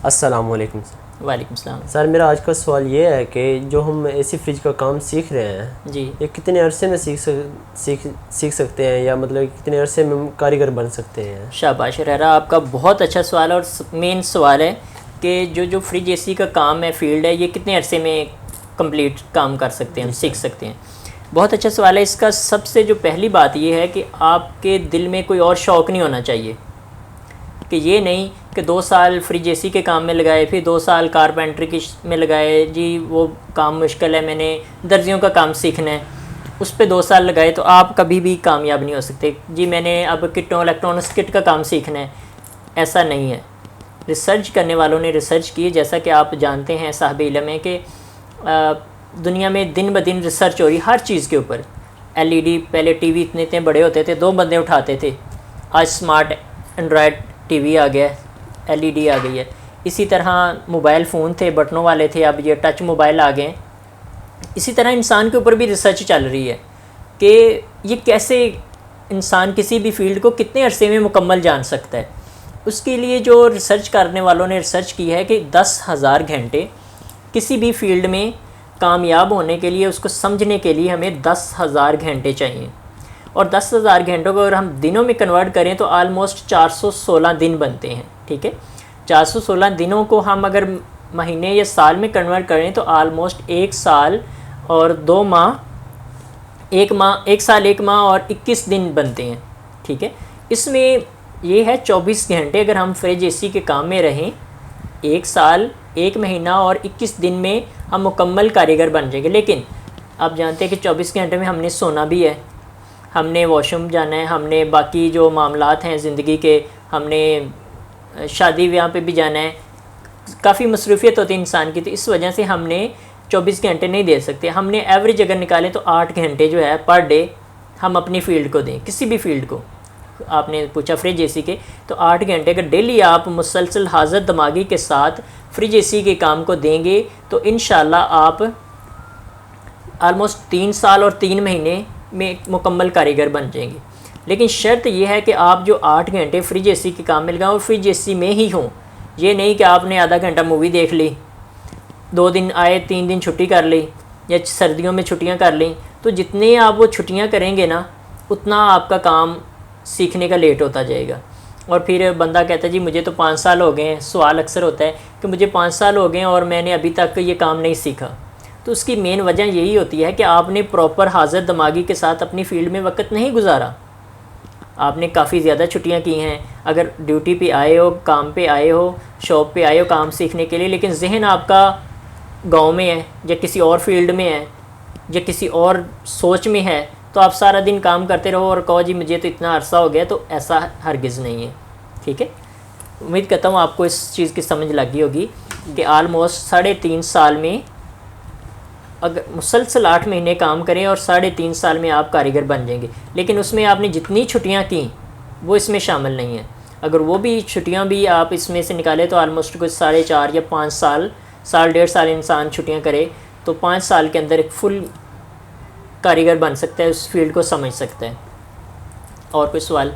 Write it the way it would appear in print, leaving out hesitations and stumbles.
السلام علیکم سر۔ وعلیکم السلام۔ سر میرا آج کا سوال یہ ہے کہ جو ہم اے سی فریج کا کام سیکھ رہے ہیں جی، یہ کتنے عرصے میں سیکھ سکتے ہیں، یا مطلب کتنے عرصے میں ہم کاریگر بن سکتے ہیں؟ شاباش رہرا، آپ کا بہت اچھا سوال ہے، اور مین سوال ہے کہ جو فریج اے سی کا کام ہے، فیلڈ ہے، یہ کتنے عرصے میں کمپلیٹ کام کر سکتے ہیں، ہم سیکھ سکتے ہیں۔ بہت اچھا سوال ہے۔ اس کا سب سے جو پہلی بات یہ ہے کہ آپ کے دل میں کوئی اور شوق نہیں ہونا چاہیے، کہ یہ نہیں کہ 2 سال فریج اے سی کے کام میں لگائے، پھر 2 سال کارپینٹری کی میں لگائے، جی وہ کام مشکل ہے، میں نے درزیوں کا کام سیکھنا ہے، اس پہ 2 سال لگائے، تو آپ کبھی بھی کامیاب نہیں ہو سکتے۔ جی میں نے اب الیکٹرانکس کٹ کا کام سیکھنا ہے، ایسا نہیں ہے۔ ریسرچ کرنے والوں نے ریسرچ کی، جیسا کہ آپ جانتے ہیں، صاحب علم ہے کہ دنیا میں دن بدن ریسرچ ہو رہی ہر چیز کے اوپر۔ ایل ای ڈی، پہلے ٹی وی اتنے بڑے ہوتے تھے، 2 بندے اٹھاتے تھے، آج اسمارٹ اینڈرائڈ ٹی وی آ گیا ہے، ایل ای ڈی آ گئی ہے۔ اسی طرح موبائل فون تھے، بٹنوں والے تھے، اب یہ ٹچ موبائل آ گئے ہیں۔ اسی طرح انسان کے اوپر بھی ریسرچ چل رہی ہے کہ یہ کیسے انسان کسی بھی فیلڈ کو کتنے عرصے میں مکمل جان سکتا ہے۔ اس کے لیے جو ریسرچ کرنے والوں نے ریسرچ کی ہے کہ 10,000 گھنٹے کسی بھی فیلڈ میں کامیاب ہونے کے لیے، اس کو سمجھنے کے لیے ہمیں 10,000 گھنٹے چاہیے، اور 10,000 گھنٹوں کو اگر ہم دنوں میں کنورٹ کریں تو آلموسٹ 416 دن بنتے ہیں، ٹھیک ہے۔ 416 دنوں کو ہم اگر مہینے یا سال میں کنورٹ کریں تو آلموسٹ 1 سال اور 2 ماہ، 1 سال 1 ماہ اور 21 دن بنتے ہیں، ٹھیک ہے۔ اس میں یہ ہے 24 گھنٹے اگر ہم فریج اے سی کے کام میں رہیں، 1 سال 1 مہینہ اور 21 دن میں ہم مکمل کاریگر بن جائیں گے۔ لیکن آپ جانتے ہیں کہ 24 گھنٹے میں ہم نے سونا بھی ہے، ہم نے واش روم جانا ہے، ہم نے باقی جو معاملات ہیں زندگی کے، ہم نے شادی بیاہ پہ بھی جانا ہے، کافی مصروفیت ہوتی ہے انسان کی، تو اس وجہ سے ہم نے 24 گھنٹے نہیں دے سکتے۔ ہم نے ایوریج اگر نکالیں تو 8 گھنٹے جو ہے پر ڈے ہم اپنی فیلڈ کو دیں، کسی بھی فیلڈ کو۔ آپ نے پوچھا فریج اے سی کے، تو 8 گھنٹے اگر ڈیلی آپ مسلسل حاضر دماغی کے ساتھ فریج اے سی کے کام کو دیں گے تو انشاءاللہ آپ آلموسٹ 3 سال اور 3 مہینے میں مکمل کاریگر بن جائیں گے۔ لیکن شرط یہ ہے کہ آپ جو 8 گھنٹے فریج اے سی کے کام میں لگائیں وہ فریج اے سی میں ہی ہوں۔ یہ نہیں کہ آپ نے آدھا گھنٹہ مووی دیکھ لی، 2 دن آئے، 3 دن چھٹی کر لی، یا سردیوں میں چھٹیاں کر لیں، تو جتنے آپ وہ چھٹیاں کریں گے نا اتنا آپ کا کام سیکھنے کا لیٹ ہوتا جائے گا۔ اور پھر بندہ کہتا ہے جی مجھے تو 5 سال ہو گئے ہیں، سوال اکثر ہوتا ہے کہ مجھے 5 سال ہو گئے ہیں اور میں نے ابھی تک یہ کام نہیں سیکھا۔ تو اس کی مین وجہ یہی ہوتی ہے کہ آپ نے پراپر حاضر دماغی کے ساتھ اپنی فیلڈ میں وقت نہیں گزارا، آپ نے کافی زیادہ چھٹیاں کی ہیں۔ اگر ڈیوٹی پہ آئے ہو، کام پہ آئے ہو، شاپ پہ آئے ہو کام سیکھنے کے لیے، لیکن ذہن آپ کا گاؤں میں ہے یا کسی اور فیلڈ میں ہے یا کسی اور سوچ میں ہے، تو آپ سارا دن کام کرتے رہو اور کہو جی مجھے تو اتنا عرصہ ہو گیا، تو ایسا ہرگز نہیں ہے، ٹھیک ہے۔ امید کرتا ہوں آپ کو اس چیز کی سمجھ لگی ہوگی کہ آلموسٹ 3.5 سال میں اگر مسلسل 8 مہینے کام کریں اور 3.5 سال میں آپ کاریگر بن جائیں گے۔ لیکن اس میں آپ نے جتنی چھٹیاں کیں وہ اس میں شامل نہیں ہیں۔ اگر وہ بھی چھٹیاں بھی آپ اس میں سے نکالیں تو آلموسٹ کچھ 4.5 یا 5 سال، 1.5 سال انسان چھٹیاں کرے تو 5 سال کے اندر ایک فل کاریگر بن سکتا ہے، اس فیلڈ کو سمجھ سکتا ہے۔ اور کوئی سوال؟